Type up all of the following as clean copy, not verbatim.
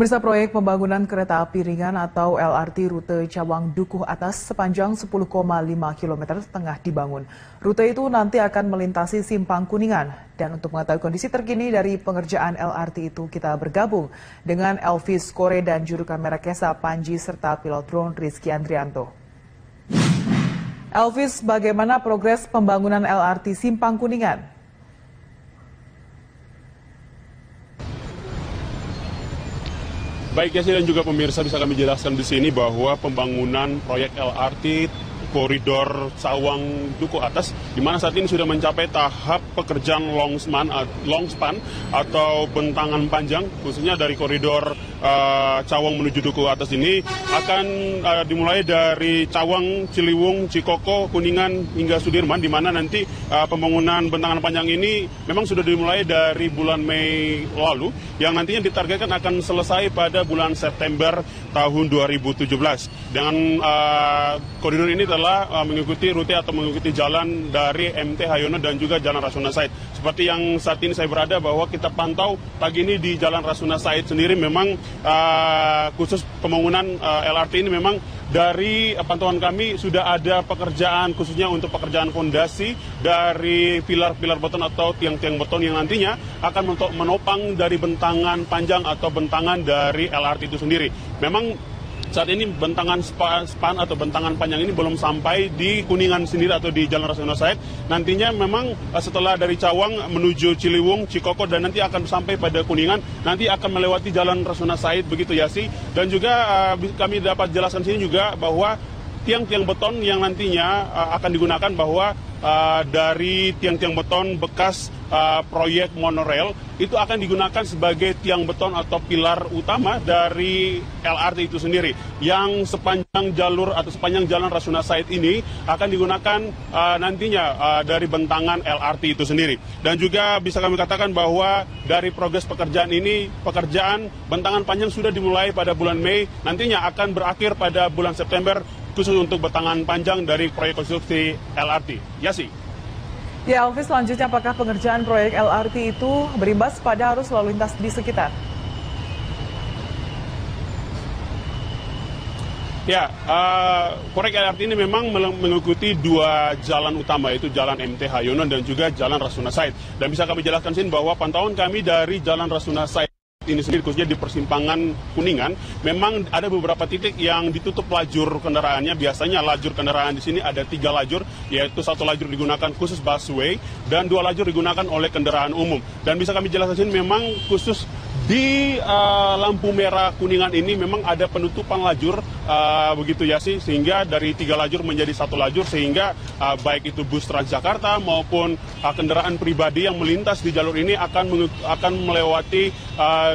Pemirsa, proyek pembangunan kereta api ringan atau LRT rute Cawang Dukuh Atas sepanjang 10,5 km tengah dibangun. Rute itu nanti akan melintasi Simpang Kuningan. Dan untuk mengetahui kondisi terkini dari pengerjaan LRT itu, kita bergabung dengan Elvis Kore dan juru kamera Kesa Panji serta pilot drone Rizky Andrianto. Elvis, bagaimana progres pembangunan LRT Simpang Kuningan? Baik, Yasi dan juga pemirsa, bisa kami jelaskan di sini bahwa pembangunan proyek LRT koridor Cawang Dukuh Atas, di mana saat ini sudah mencapai tahap pekerjaan long span atau bentangan panjang, khususnya dari koridor Cawang menuju Dukuh Atas ini akan dimulai dari Cawang, Ciliwung, Cikoko, Kuningan hingga Sudirman, di mana nanti pembangunan bentangan panjang ini memang sudah dimulai dari bulan Mei lalu, yang nantinya ditargetkan akan selesai pada bulan September tahun 2017. Dengan koridor ini telah mengikuti rute atau mengikuti jalan dari MT Haryono dan juga Jalan Rasuna Said. Seperti yang saat ini saya berada, bahwa kita pantau pagi ini di Jalan Rasuna Said sendiri memang khusus pembangunan LRT ini memang dari pantauan kami sudah ada pekerjaan khususnya untuk pekerjaan fondasi dari pilar-pilar beton atau tiang-tiang beton yang nantinya akan menopang dari bentangan panjang atau bentangan dari LRT itu sendiri. Memang saat ini bentangan span atau bentangan panjang ini belum sampai di Kuningan sendiri atau di Jalan Rasuna Said. Nantinya memang setelah dari Cawang menuju Ciliwung, Cikoko, dan nanti akan sampai pada Kuningan, nanti akan melewati Jalan Rasuna Said, begitu Yasi. Dan juga kami dapat jelaskan sini juga bahwa tiang-tiang beton yang nantinya akan digunakan bahwa dari tiang-tiang beton bekas proyek monorail itu akan digunakan sebagai tiang beton atau pilar utama dari LRT itu sendiri, yang sepanjang jalur atau sepanjang Jalan Rasuna Said ini akan digunakan nantinya dari bentangan LRT itu sendiri. Dan juga bisa kami katakan bahwa dari progres pekerjaan ini, pekerjaan bentangan panjang sudah dimulai pada bulan Mei, nantinya akan berakhir pada bulan September khusus untuk bentangan panjang dari proyek konstruksi LRT. Yasi. Ya, Elvis, selanjutnya apakah pengerjaan proyek LRT itu berimbas pada arus lalu lintas di sekitar? Ya, proyek LRT ini memang mengikuti dua jalan utama, yaitu Jalan MT Haryono dan juga Jalan Rasuna Said. Dan bisa kami jelaskan sini bahwa pantauan kami dari Jalan Rasuna Said ini sendiri, khususnya di persimpangan Kuningan, memang ada beberapa titik yang ditutup lajur kendaraannya. Biasanya lajur kendaraan di sini ada 3 lajur, yaitu 1 lajur digunakan khusus busway dan 2 lajur digunakan oleh kendaraan umum. Dan bisa kami jelaskan sini memang khusus di lampu merah Kuningan ini memang ada penutupan lajur, begitu ya sih, sehingga dari 3 lajur menjadi 1 lajur, sehingga baik itu bus Transjakarta maupun kendaraan pribadi yang melintas di jalur ini akan melewati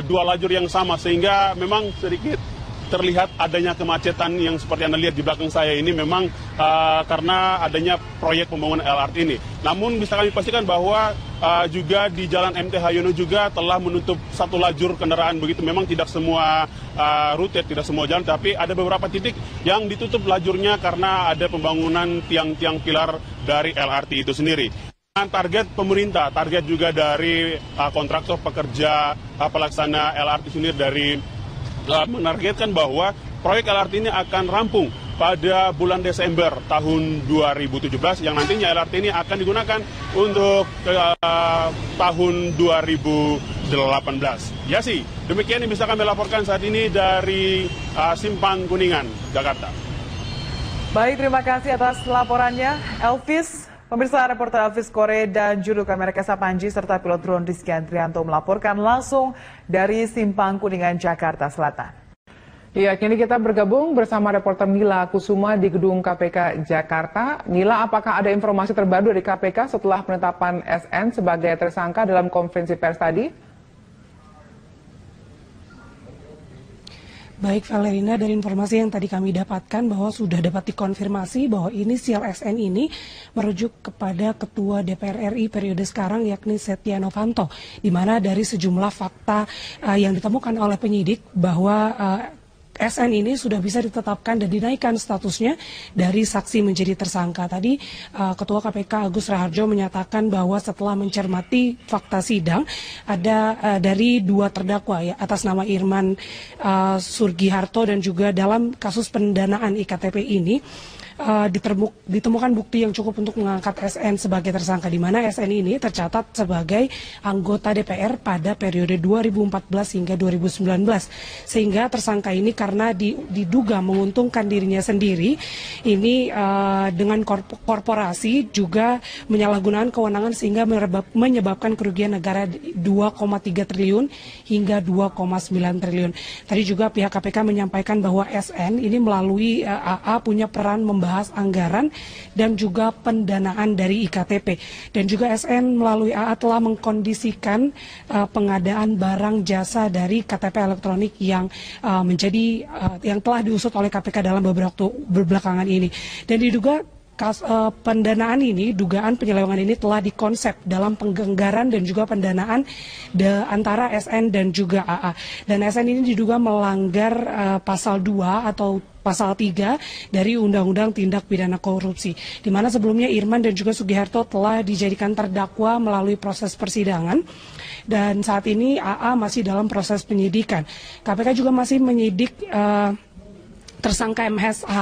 2 lajur yang sama, sehingga memang sedikit terlihat adanya kemacetan yang seperti Anda lihat di belakang saya ini memang karena adanya proyek pembangunan LRT ini. Namun bisa kami pastikan bahwa juga di Jalan MT Haryono juga telah menutup 1 lajur kendaraan, begitu. Memang tidak semua rute, tidak semua jalan, tapi ada beberapa titik yang ditutup lajurnya karena ada pembangunan tiang-tiang pilar dari LRT itu sendiri. Target pemerintah, target juga dari kontraktor pekerja pelaksana LRT sendiri dari menargetkan bahwa proyek LRT ini akan rampung pada bulan Desember tahun 2017, yang nantinya LRT ini akan digunakan untuk tahun 2018. Ya sih, demikian yang bisa kami laporkan saat ini dari Simpang Kuningan, Jakarta. Baik, terima kasih atas laporannya, Elvis. Pemirsa, reporter Elvis Kore dan juru kamera Kesa Panji serta pilot drone Rizky Andrianto melaporkan langsung dari Simpang Kuningan, Jakarta Selatan. Ya, kini kita bergabung bersama reporter Nila Kusuma di Gedung KPK Jakarta. Nila, apakah ada informasi terbaru dari KPK setelah penetapan SN sebagai tersangka dalam konferensi pers tadi? Baik, Valerina, dari informasi yang tadi kami dapatkan bahwa sudah dapat dikonfirmasi bahwa inisial SN ini merujuk kepada Ketua DPR RI periode sekarang, yakni Setia Novanto, di mana dari sejumlah fakta yang ditemukan oleh penyidik bahwa SN ini sudah bisa ditetapkan dan dinaikkan statusnya dari saksi menjadi tersangka. Tadi Ketua KPK Agus Raharjo menyatakan bahwa setelah mencermati fakta sidang ada dari 2 terdakwa ya atas nama Irman Sugiharto dan juga dalam kasus pendanaan IKTP ini ditemukan bukti yang cukup untuk mengangkat SN sebagai tersangka, di mana SN ini tercatat sebagai anggota DPR pada periode 2014 hingga 2019. Sehingga tersangka ini karena diduga menguntungkan dirinya sendiri, ini dengan korporasi juga menyalahgunakan kewenangan sehingga menyebabkan kerugian negara 2,3 triliun hingga 2,9 triliun. Tadi juga pihak KPK menyampaikan bahwa SN ini melalui AA punya peran membahas anggaran dan juga pendanaan dari IKTP. Dan juga SN melalui AA telah mengkondisikan pengadaan barang jasa dari KTP elektronik yang yang telah diusut oleh KPK dalam beberapa waktu belakangan ini. Dan diduga pendanaan ini, dugaan penyelewengan ini telah dikonsep dalam penganggaran dan juga pendanaan antara SN dan juga AA. Dan SN ini diduga melanggar pasal 2 atau pasal 3 dari Undang-Undang Tindak Pidana Korupsi, di mana sebelumnya Irman dan juga Sugiharto telah dijadikan terdakwa melalui proses persidangan. Dan saat ini AA masih dalam proses penyidikan. KPK juga masih menyidik tersangka MSH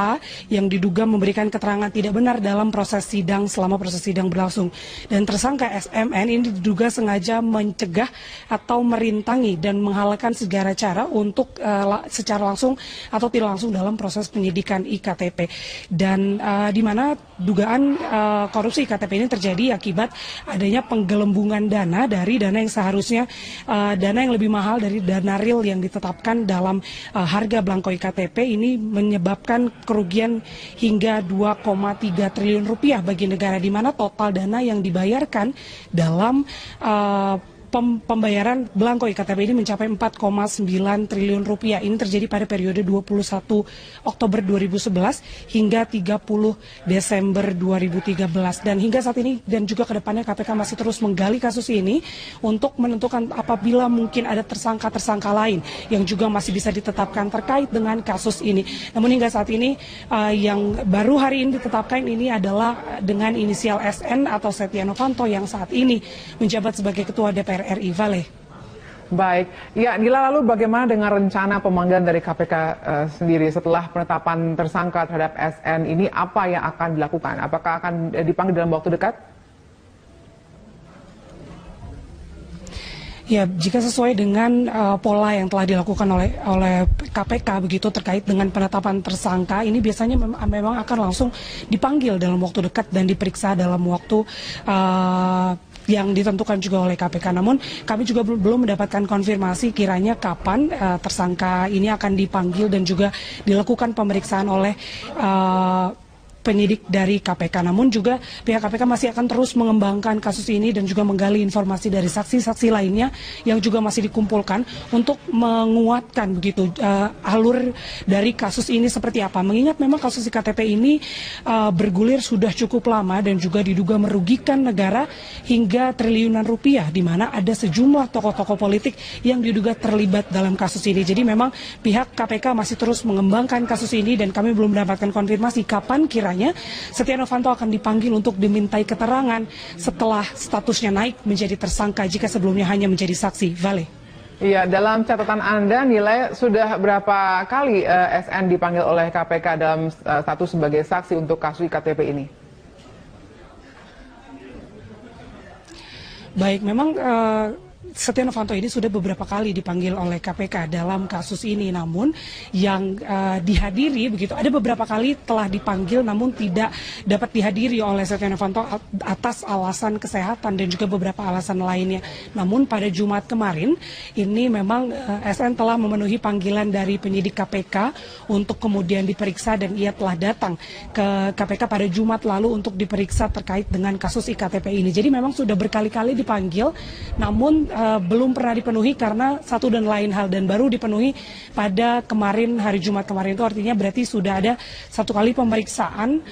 yang diduga memberikan keterangan tidak benar dalam proses sidang selama proses sidang berlangsung. Dan tersangka SMN ini diduga sengaja mencegah atau merintangi dan menghalalkan segala cara untuk secara langsung atau tidak langsung dalam proses penyidikan IKTP. Dan di mana dugaan korupsi IKTP ini terjadi akibat adanya penggelembungan dana dari dana yang seharusnya dana yang lebih mahal dari dana real yang ditetapkan dalam harga belangko IKTP ini menyebabkan kerugian hingga 2,3 triliun rupiah bagi negara, di mana total dana yang dibayarkan dalam pembayaran belangko IKTP ini mencapai 4,9 triliun rupiah. Ini terjadi pada periode 21 Oktober 2011 hingga 30 Desember 2013. Dan hingga saat ini dan juga ke depannya KPK masih terus menggali kasus ini untuk menentukan apabila mungkin ada tersangka-tersangka lain yang juga masih bisa ditetapkan terkait dengan kasus ini. Namun hingga saat ini yang baru hari ini ditetapkan ini adalah dengan inisial SN atau Setia Novanto yang saat ini menjabat sebagai Ketua DPR RI. Vale. Baik, ya Nila, lalu bagaimana dengan rencana pemanggilan dari KPK sendiri setelah penetapan tersangka terhadap SN ini, apa yang akan dilakukan? Apakah akan dipanggil dalam waktu dekat? Ya, jika sesuai dengan pola yang telah dilakukan oleh KPK begitu terkait dengan penetapan tersangka, ini biasanya memang akan langsung dipanggil dalam waktu dekat dan diperiksa dalam waktu yang ditentukan juga oleh KPK. Namun kami juga belum mendapatkan konfirmasi kiranya kapan tersangka ini akan dipanggil dan juga dilakukan pemeriksaan oleh penyidik dari KPK. Namun juga pihak KPK masih akan terus mengembangkan kasus ini dan juga menggali informasi dari saksi-saksi lainnya yang juga masih dikumpulkan untuk menguatkan begitu alur dari kasus ini seperti apa. Mengingat memang kasus IKTP ini bergulir sudah cukup lama dan juga diduga merugikan negara hingga triliunan rupiah, di mana ada sejumlah tokoh-tokoh politik yang diduga terlibat dalam kasus ini. Jadi memang pihak KPK masih terus mengembangkan kasus ini dan kami belum mendapatkan konfirmasi kapan kiranya Setia Novanto akan dipanggil untuk dimintai keterangan setelah statusnya naik menjadi tersangka jika sebelumnya hanya menjadi saksi. Vale. Iya, dalam catatan Anda nilai sudah berapa kali SN dipanggil oleh KPK dalam status sebagai saksi untuk kasus IKTP ini? Baik, memang Setia Novanto ini sudah beberapa kali dipanggil oleh KPK dalam kasus ini, namun yang dihadiri begitu ada beberapa kali telah dipanggil namun tidak dapat dihadiri oleh Setia Novanto atas alasan kesehatan dan juga beberapa alasan lainnya. Namun pada Jumat kemarin ini memang SN telah memenuhi panggilan dari penyidik KPK untuk kemudian diperiksa dan ia telah datang ke KPK pada Jumat lalu untuk diperiksa terkait dengan kasus IKTP ini. Jadi memang sudah berkali-kali dipanggil, namun belum pernah dipenuhi karena satu dan lain hal, dan baru dipenuhi pada kemarin, hari Jumat kemarin. Itu artinya berarti sudah ada satu kali pemeriksaan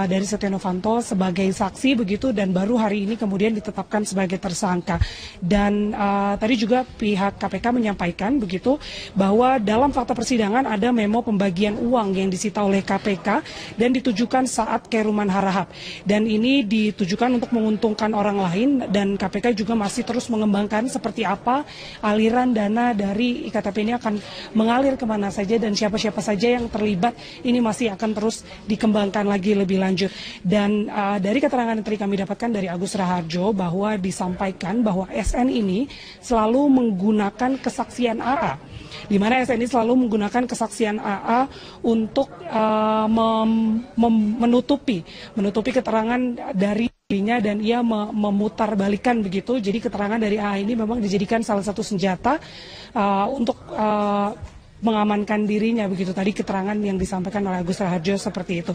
dari Setia Novanto sebagai saksi begitu, dan baru hari ini kemudian ditetapkan sebagai tersangka. Dan tadi juga pihak KPK menyampaikan begitu bahwa dalam fakta persidangan ada memo pembagian uang yang disita oleh KPK dan ditujukan saat Khairul Harahap, dan ini ditujukan untuk menguntungkan orang lain, dan KPK juga masih terus mengembangkan seperti apa aliran dana dari IKTP ini akan mengalir kemana saja dan siapa-siapa saja yang terlibat, ini masih akan terus dikembangkan lagi lebih lanjut. Dan dari keterangan yang tadi kami dapatkan dari Agus Raharjo bahwa disampaikan bahwa SN ini selalu menggunakan kesaksian AA, di mana SN ini selalu menggunakan kesaksian AA untuk menutupi keterangan dari dirinya, dan ia memutarbalikan begitu. Jadi keterangan dari AA ini memang dijadikan salah satu senjata untuk mengamankan dirinya begitu. Tadi keterangan yang disampaikan oleh Agus Raharjo seperti itu.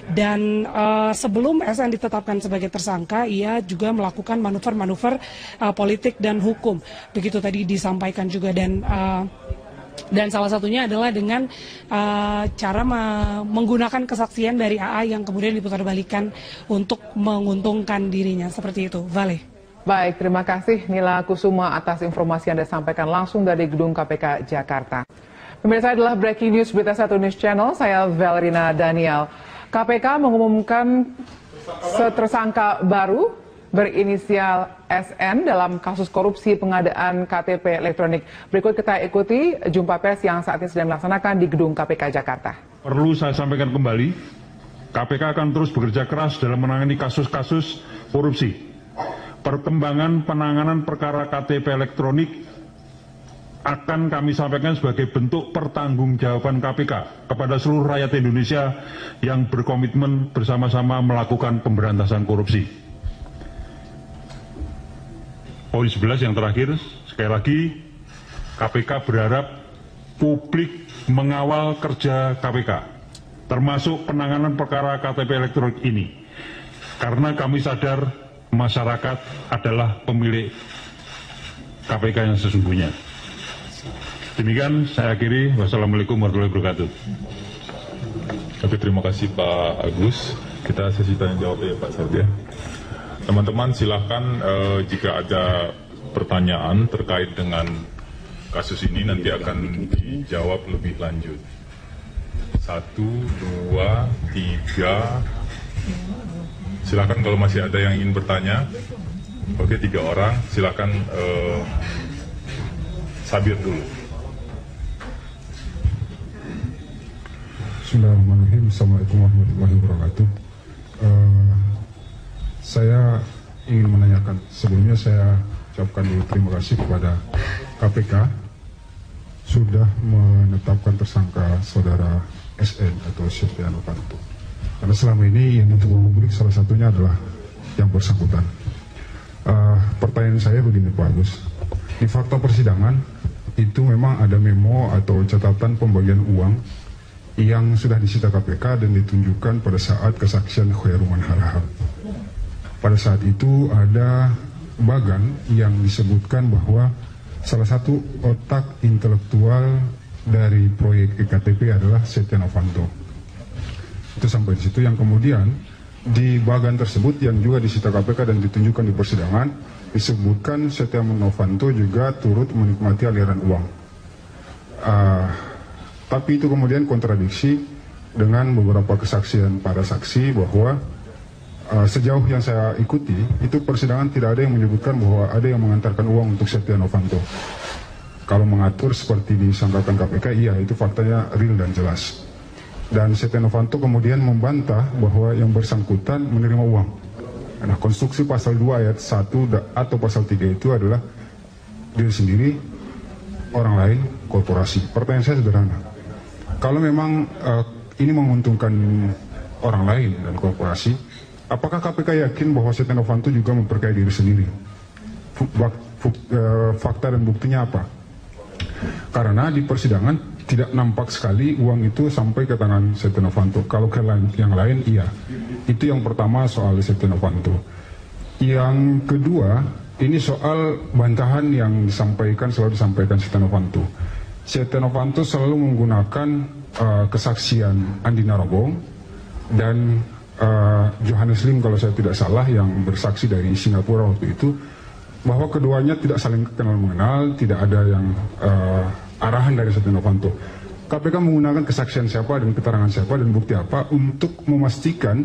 Dan sebelum SN ditetapkan sebagai tersangka, ia juga melakukan manuver-manuver politik dan hukum. Begitu tadi disampaikan juga, dan salah satunya adalah dengan cara menggunakan kesaksian dari AA yang kemudian diputarbalikan untuk menguntungkan dirinya, seperti itu. Vale. Baik, terima kasih Nila Kusuma atas informasi yang Anda sampaikan langsung dari Gedung KPK Jakarta. Pemirsa, adalah Breaking News Berita 1 News Channel, saya Valerina Daniel. KPK mengumumkan tersangka baru berinisial SN dalam kasus korupsi pengadaan KTP elektronik. Berikut kita ikuti jumpa pers yang saat ini sedang dilaksanakan di Gedung KPK Jakarta. Perlu saya sampaikan kembali, KPK akan terus bekerja keras dalam menangani kasus-kasus korupsi. Perkembangan penanganan perkara KTP elektronik akan kami sampaikan sebagai bentuk pertanggungjawaban KPK kepada seluruh rakyat Indonesia yang berkomitmen bersama-sama melakukan pemberantasan korupsi. Poin 11 yang terakhir, sekali lagi KPK berharap publik mengawal kerja KPK, termasuk penanganan perkara KTP elektronik ini, karena kami sadar masyarakat adalah pemilik KPK yang sesungguhnya. Demikian saya akhiri. Wassalamualaikum warahmatullahi wabarakatuh. Oke, terima kasih Pak Agus. Kita sesi tanya jawab ya Pak Satya. Teman-teman silakan jika ada pertanyaan terkait dengan kasus ini nanti akan dijawab lebih lanjut. 1, 2, 3. Silakan kalau masih ada yang ingin bertanya. Oke, 3 orang. Silakan Sabir dulu. Bismillahirrahmanirrahim. Assalamualaikum warahmatullahi wabarakatuh. Saya ingin menanyakan, sebelumnya saya ucapkan dulu terima kasih kepada KPK sudah menetapkan tersangka saudara SN atau Setia Novanto. Karena selama ini yang ditunggu publik salah satunya adalah yang bersangkutan. Pertanyaan saya begini Pak Agus, di fakta persidangan itu memang ada memo atau catatan pembagian uang yang sudah disita KPK dan ditunjukkan pada saat kesaksian Khairul Harahap. Pada saat itu ada bagan yang disebutkan bahwa salah satu otak intelektual dari proyek EKTP adalah Setia Novanto. Itu sampai di situ, yang kemudian di bagan tersebut yang juga disita KPK dan ditunjukkan di persidangan disebutkan Setia Novanto juga turut menikmati aliran uang. Tapi itu kemudian kontradiksi dengan beberapa kesaksian para saksi bahwa sejauh yang saya ikuti itu persidangan tidak ada yang menyebutkan bahwa ada yang mengantarkan uang untuk Setia Novanto. Kalau mengatur seperti disangkakan KPK, iya itu faktanya real dan jelas. Dan Setia Novanto kemudian membantah bahwa yang bersangkutan menerima uang. Nah, konstruksi pasal 2 ayat 1 atau pasal 3 itu adalah diri sendiri, orang lain, korporasi. Pertanyaan saya sederhana. Kalau memang ini menguntungkan orang lain dan korporasi, apakah KPK yakin bahwa Setia Novanto juga memperkaya diri sendiri? Fakta dan buktinya apa? Karena di persidangan tidak nampak sekali uang itu sampai ke tangan Setia Novanto. Kalau ke yang lain, iya. Itu yang pertama soal Setia Novanto. Yang kedua, ini soal bantahan yang selalu disampaikan Setia Novanto. Setia Novanto selalu menggunakan kesaksian Andi Narogong dan Johannes Lim kalau saya tidak salah yang bersaksi dari Singapura waktu itu, bahwa keduanya tidak saling kenal mengenal, tidak ada yang arahan dari Setia Novanto. KPK menggunakan kesaksian siapa dan keterangan siapa dan bukti apa untuk memastikan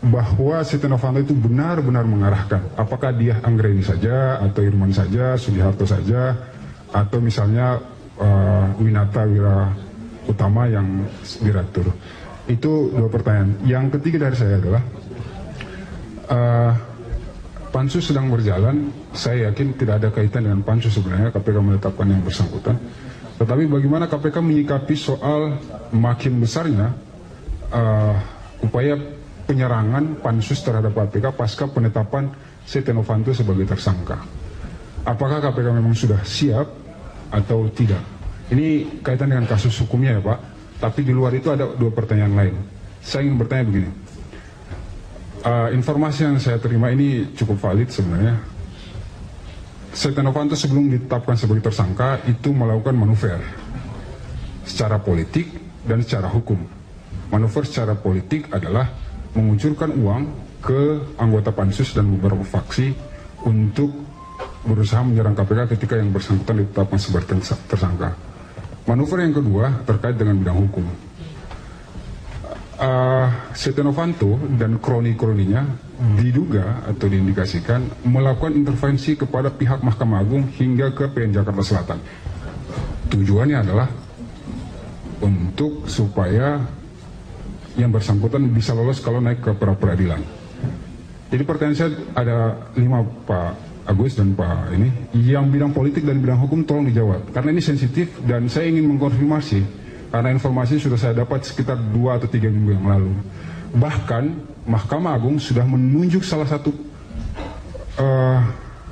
bahwa Setia Novanto itu benar-benar mengarahkan. Apakah dia Anggreni saja, atau Irman saja, Sugiharto saja, atau misalnya Winata Wira Utama yang direktur. Itu dua pertanyaan. Yang ketiga dari saya adalah Pansus sedang berjalan. Saya yakin tidak ada kaitan dengan Pansus sebenarnya KPK menetapkan yang bersangkutan. Tetapi bagaimana KPK menyikapi soal makin besarnya upaya penyerangan Pansus terhadap KPK pasca penetapan Setia Novanto sebagai tersangka. Apakah KPK memang sudah siap atau tidak? Ini kaitan dengan kasus hukumnya ya Pak. Tapi di luar itu ada dua pertanyaan lain. Saya ingin bertanya begini. Informasi yang saya terima ini cukup valid sebenarnya. Setia Novanto sebelum ditetapkan sebagai tersangka itu melakukan manuver secara politik dan secara hukum. Manuver secara politik adalah mengucurkan uang ke anggota Pansus dan beberapa faksi untuk berusaha menyerang KPK ketika yang bersangkutan ditetapkan sebagai tersangka. Manuver yang kedua terkait dengan bidang hukum. Setia Novanto dan kroni-kroninya diduga atau diindikasikan melakukan intervensi kepada pihak Mahkamah Agung hingga ke PN Jakarta Selatan. Tujuannya adalah untuk supaya yang bersangkutan bisa lolos kalau naik ke pra-peradilan. Jadi pertanyaan saya ada 5 Pak Agus dan Pak ini, yang bidang politik dan bidang hukum tolong dijawab karena ini sensitif dan saya ingin mengkonfirmasi karena informasi sudah saya dapat sekitar 2 atau 3 minggu yang lalu. Bahkan Mahkamah Agung sudah menunjuk salah satu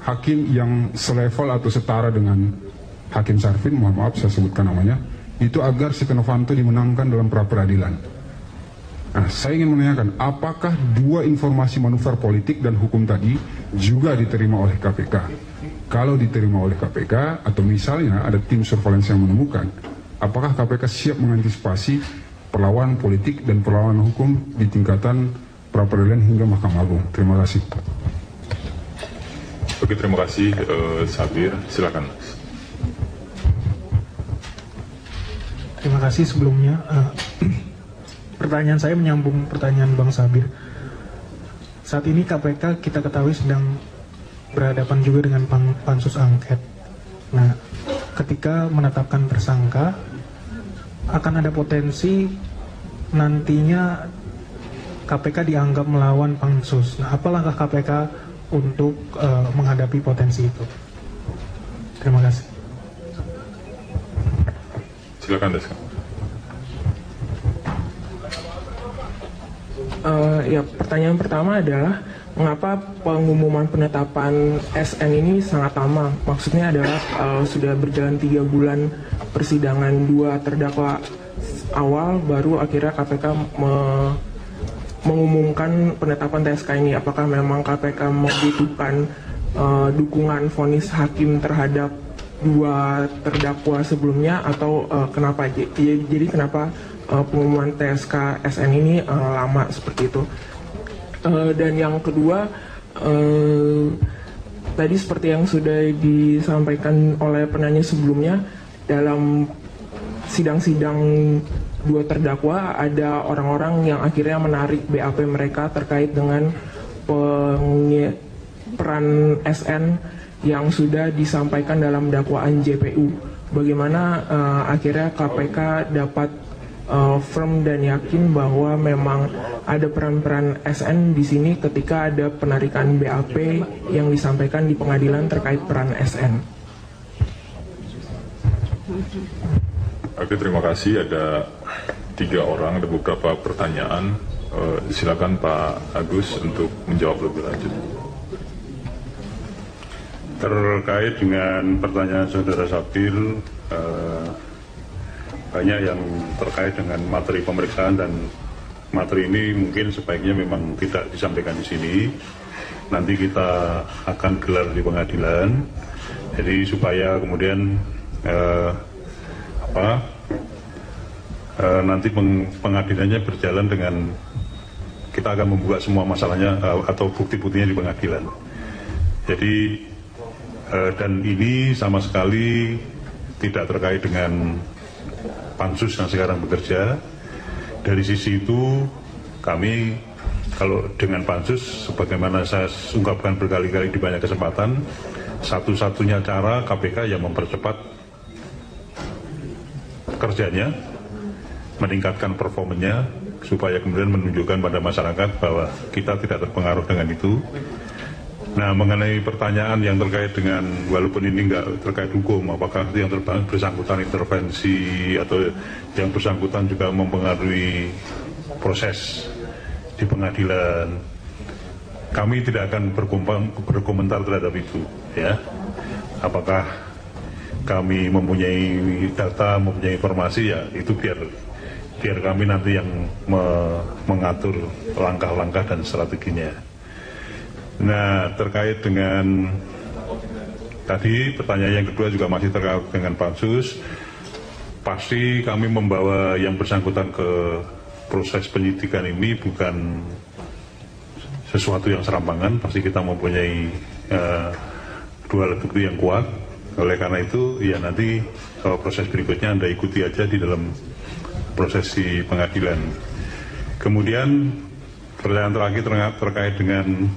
hakim yang selevel atau setara dengan Hakim Sarfin, mohon maaf saya sebutkan namanya, itu agar Setia Novanto dimenangkan dalam pra-peradilan. Nah, saya ingin menanyakan, apakah dua informasi manuver politik dan hukum tadi juga diterima oleh KPK? Kalau diterima oleh KPK, atau misalnya ada tim surveillance yang menemukan, apakah KPK siap mengantisipasi perlawanan politik dan perlawanan hukum di tingkatan pra-peradilan hingga Mahkamah Agung? Terima kasih. Oke, terima kasih Sabir. Silakan. Terima kasih sebelumnya. Pertanyaan saya menyambung pertanyaan Bang Sabir. Saat ini KPK kita ketahui sedang berhadapan juga dengan pansus angket. Nah, ketika menetapkan tersangka, akan ada potensi nantinya KPK dianggap melawan pansus. Nah, apa langkah KPK untuk menghadapi potensi itu? Terima kasih. Silakan Deska. Ya, pertanyaan pertama adalah mengapa pengumuman penetapan SN ini sangat lama? Maksudnya adalah sudah berjalan 3 bulan persidangan 2 terdakwa awal, baru akhirnya KPK mengumumkan penetapan TSK ini. Apakah memang KPK membutuhkan dukungan vonis hakim terhadap 2 terdakwa sebelumnya, atau kenapa? Jadi kenapa pengumuman TSK SN ini lama seperti itu? Dan yang kedua, tadi seperti yang sudah disampaikan oleh penanya sebelumnya, dalam sidang-sidang 2 terdakwa ada orang-orang yang akhirnya menarik BAP mereka terkait dengan peran SN yang sudah disampaikan dalam dakwaan JPU. Bagaimana akhirnya KPK dapat firm dan yakin bahwa memang ada peran-peran SN di sini ketika ada penarikan BAP yang disampaikan di pengadilan terkait peran SN. Oke, terima kasih. Ada 3 orang, ada beberapa pertanyaan. Silakan Pak Agus untuk menjawab lebih lanjut. Terkait dengan pertanyaan Saudara Sabir, banyak yang terkait dengan materi pemeriksaan, dan materi ini mungkin sebaiknya memang tidak disampaikan di sini. nanti kita akan gelar di pengadilan. Jadi supaya kemudian nanti pengadilannya berjalan dengan kita akan membuka semua masalahnya atau bukti-buktinya di pengadilan. Jadi dan ini sama sekali tidak terkait dengan pansus yang sekarang bekerja. Dari sisi itu kami kalau dengan pansus, sebagaimana saya ungkapkan berkali-kali di banyak kesempatan, satu-satunya cara KPK yang mempercepat kerjanya, meningkatkan performanya, supaya kemudian menunjukkan pada masyarakat bahwa kita tidak terpengaruh dengan itu. Nah, mengenai pertanyaan yang terkait dengan, walaupun ini nggak terkait hukum, apakah yang bersangkutan intervensi atau yang bersangkutan juga mempengaruhi proses di pengadilan, kami tidak akan berkomentar terhadap itu, ya. Apakah kami mempunyai data, mempunyai informasi, ya itu biar kami nanti yang mengatur langkah-langkah dan strateginya. Nah, terkait dengan tadi pertanyaan yang kedua juga masih terkait dengan pansus, pasti kami membawa yang bersangkutan ke proses penyidikan ini bukan sesuatu yang serampangan, pasti kita mempunyai dua alat bukti yang kuat. Oleh karena itu, ya nanti proses berikutnya Anda ikuti aja di dalam proses di pengadilan. Kemudian pertanyaan terakhir terkait dengan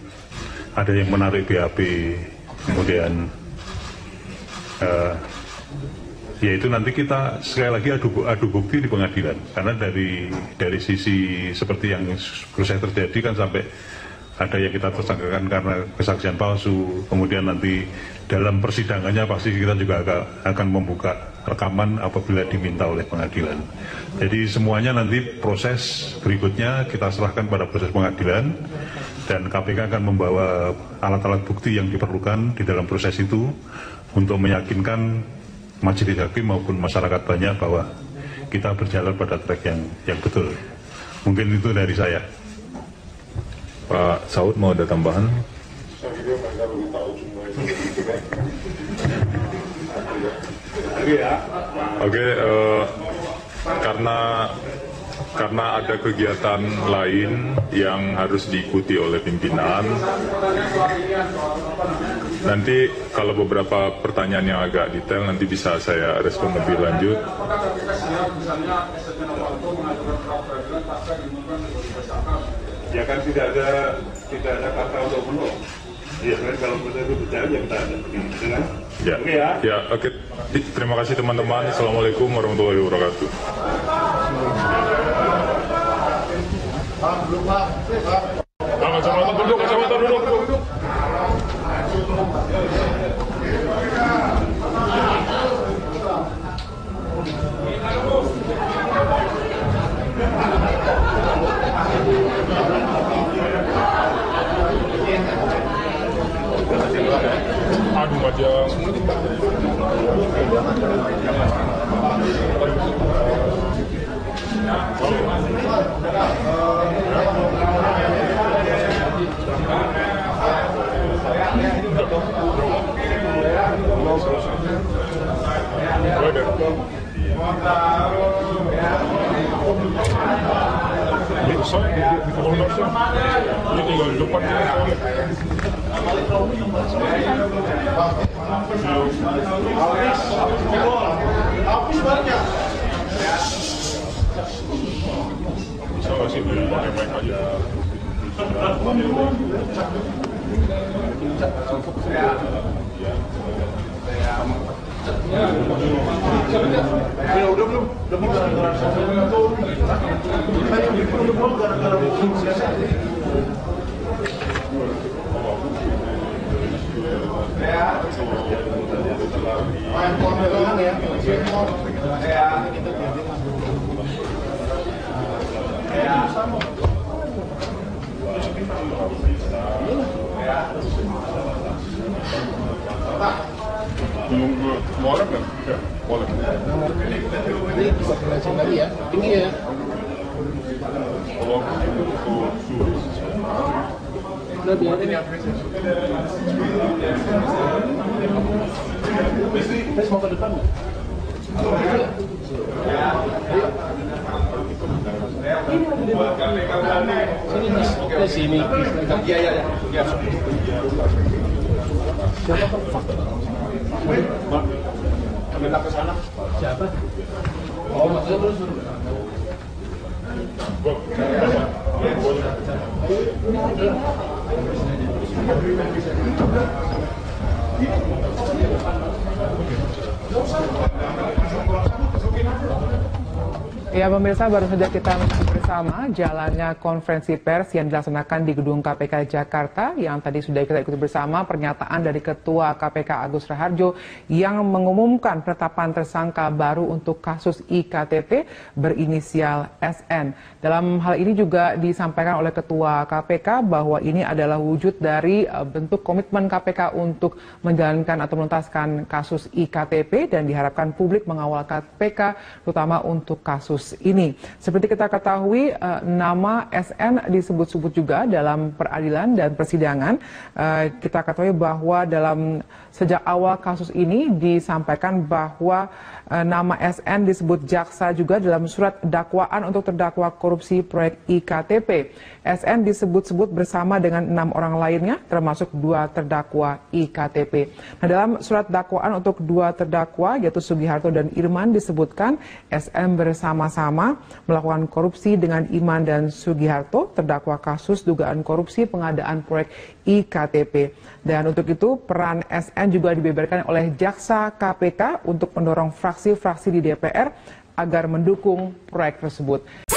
ada yang menarik BAP, kemudian yaitu nanti kita sekali lagi adu bukti di pengadilan, karena dari sisi seperti yang proses terjadi kan sampai ada yang kita tersangkakan karena kesaksian palsu, kemudian nanti dalam persidangannya pasti kita juga akan membuka rekaman apabila diminta oleh pengadilan. Jadi semuanya nanti proses berikutnya kita serahkan pada proses pengadilan, dan KPK akan membawa alat-alat bukti yang diperlukan di dalam proses itu untuk meyakinkan majelis hakim maupun masyarakat banyak bahwa kita berjalan pada track yang betul. Mungkin itu dari saya. Pak Saud mau ada tambahan? Oke, karena ada kegiatan lain yang harus diikuti oleh pimpinan. Nanti kalau beberapa pertanyaan yang agak detail nanti bisa saya respon lebih lanjut. Ya kan tidak ada kata untuk menolak. Iya kan, kalau itu berjalan ya kita ada. Ya, oke ya. Ya, oke. Terima kasih teman-teman. Assalamualaikum warahmatullahi wabarakatuh. Kacamata duduk. Aduh, wajah. Habis banyak. Bisa nggak sih pakai mic aja? Udah belum? Boleh nggak? Ya, boleh. Ini bisa jelasin lagi ya. Ini ya. Siapa? Oh, maksudnya Ya pemirsa, baru saja kita melihat bersama jalannya konferensi pers yang dilaksanakan di gedung KPK Jakarta yang tadi sudah kita ikuti bersama pernyataan dari Ketua KPK Agus Raharjo yang mengumumkan penetapan tersangka baru untuk kasus IKTP berinisial SN. Dalam hal ini juga disampaikan oleh Ketua KPK bahwa ini adalah wujud dari bentuk komitmen KPK untuk menjalankan atau menuntaskan kasus IKTP dan diharapkan publik mengawal KPK terutama untuk kasus ini. Seperti kita ketahui, nama SN disebut-sebut juga dalam peradilan dan persidangan. Kita ketahui bahwa sejak awal kasus ini disampaikan bahwa nama SN disebut jaksa juga dalam surat dakwaan untuk terdakwa korupsi proyek IKTP. SN disebut-sebut bersama dengan 6 orang lainnya, termasuk 2 terdakwa IKTP. Nah, dalam surat dakwaan untuk 2 terdakwa, yaitu Sugiharto dan Irman, disebutkan SN bersama-sama melakukan korupsi dengan Iman dan Sugiharto, terdakwa kasus dugaan korupsi pengadaan proyek IKTP. Dan untuk itu, peran SN juga dibeberkan oleh jaksa KPK untuk mendorong fraksi-fraksi di DPR agar mendukung proyek tersebut.